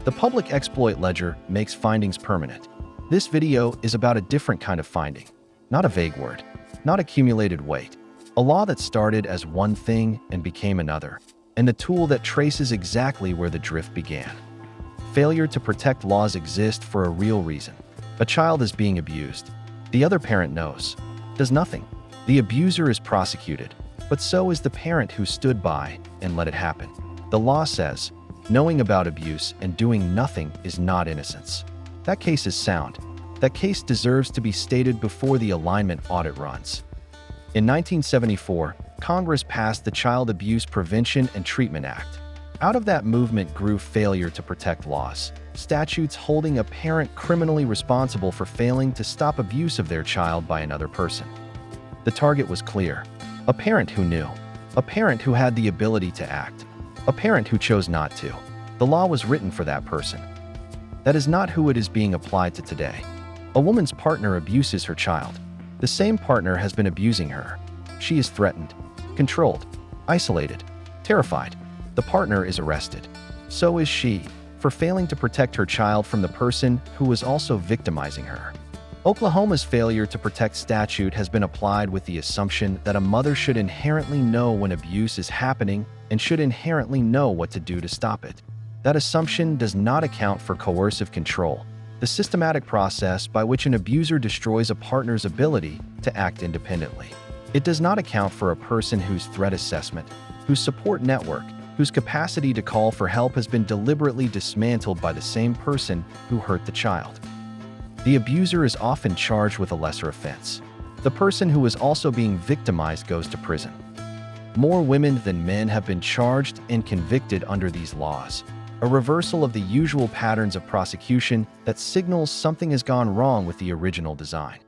The public exploit ledger makes findings permanent. This video is about a different kind of finding, not a vague word, not accumulated weight, a law that started as one thing and became another, and the tool that traces exactly where the drift began. Failure to protect laws exist for a real reason. A child is being abused. The other parent knows, does nothing. The abuser is prosecuted, but so is the parent who stood by and let it happen. The law says, knowing about abuse and doing nothing is not innocence. That case is sound. That case deserves to be stated before the Alignment Audit runs. In 1974, Congress passed the Child Abuse Prevention and Treatment Act. Out of that movement grew failure to protect laws, statutes holding a parent criminally responsible for failing to stop abuse of their child by another person. The target was clear: a parent who knew, a parent who had the ability to act, a parent who chose not to. The law was written for that person. That is not who it is being applied to today. A woman's partner abuses her child. The same partner has been abusing her. She is threatened, controlled, isolated, terrified. The partner is arrested. So is she, for failing to protect her child from the person who was also victimizing her. Oklahoma's failure to protect statute has been applied with the assumption that a mother should inherently know when abuse is happening and should inherently know what to do to stop it. That assumption does not account for coercive control, the systematic process by which an abuser destroys a partner's ability to act independently. It does not account for a person whose threat assessment, whose support network, whose capacity to call for help has been deliberately dismantled by the same person who hurt the child. The abuser is often charged with a lesser offense. The person who is also being victimized goes to prison. More women than men have been charged and convicted under these laws, a reversal of the usual patterns of prosecution that signals something has gone wrong with the original design.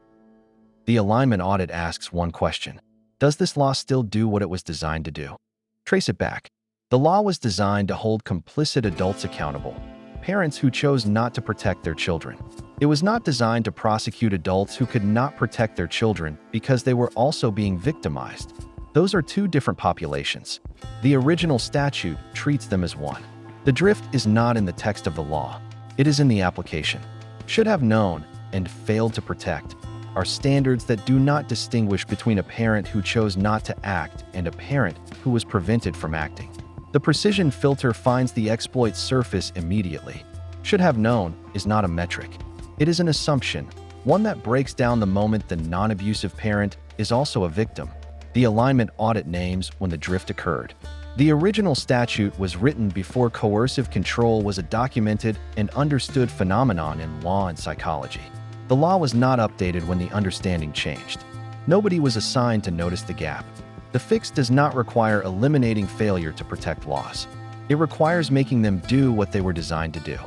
The Alignment Audit asks one question: does this law still do what it was designed to do? Trace it back. The law was designed to hold complicit adults accountable, parents who chose not to protect their children. It was not designed to prosecute adults who could not protect their children because they were also being victimized. Those are two different populations. The original statute treats them as one. The drift is not in the text of the law. It is in the application. Should have known and failed to protect are standards that do not distinguish between a parent who chose not to act and a parent who was prevented from acting. The precision filter finds the exploit surface immediately. Should have known is not a metric. It is an assumption, one that breaks down the moment the non-abusive parent is also a victim. The Alignment Audit names when the drift occurred. The original statute was written before coercive control was a documented and understood phenomenon in law and psychology. The law was not updated when the understanding changed. Nobody was assigned to notice the gap. The fix does not require eliminating failure to protect laws. It requires making them do what they were designed to do.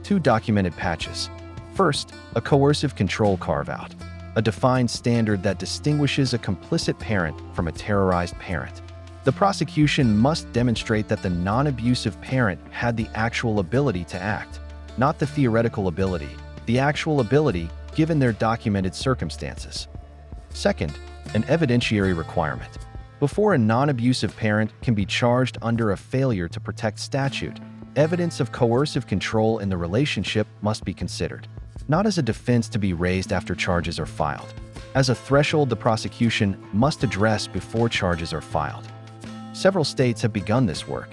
2 documented patches. First, a coercive control carve-out, a defined standard that distinguishes a complicit parent from a terrorized parent. The prosecution must demonstrate that the non-abusive parent had the actual ability to act, not the theoretical ability, the actual ability given their documented circumstances. Second, an evidentiary requirement. Before a non-abusive parent can be charged under a failure to protect statute, evidence of coercive control in the relationship must be considered, not as a defense to be raised after charges are filed. As a threshold the prosecution must address before charges are filed. Several states have begun this work.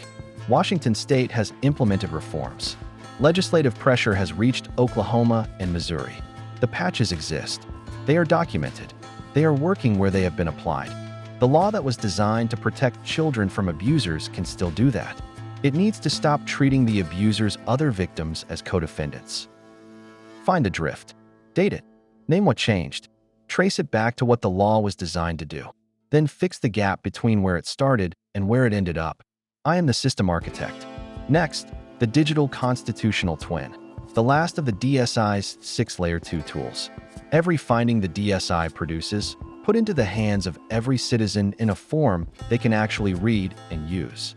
Washington State has implemented reforms. Legislative pressure has reached Oklahoma and Missouri. The patches exist. They are documented. They are working where they have been applied. The law that was designed to protect children from abusers can still do that. It needs to stop treating the abuser's other victims as co-defendants. Find a drift. Date it. Name what changed. Trace it back to what the law was designed to do. Then fix the gap between where it started and where it ended up. I am the system architect. Next, the digital constitutional twin, the last of the DSI's 6 Layer 2 tools. Every finding the DSI produces, put into the hands of every citizen in a form they can actually read and use.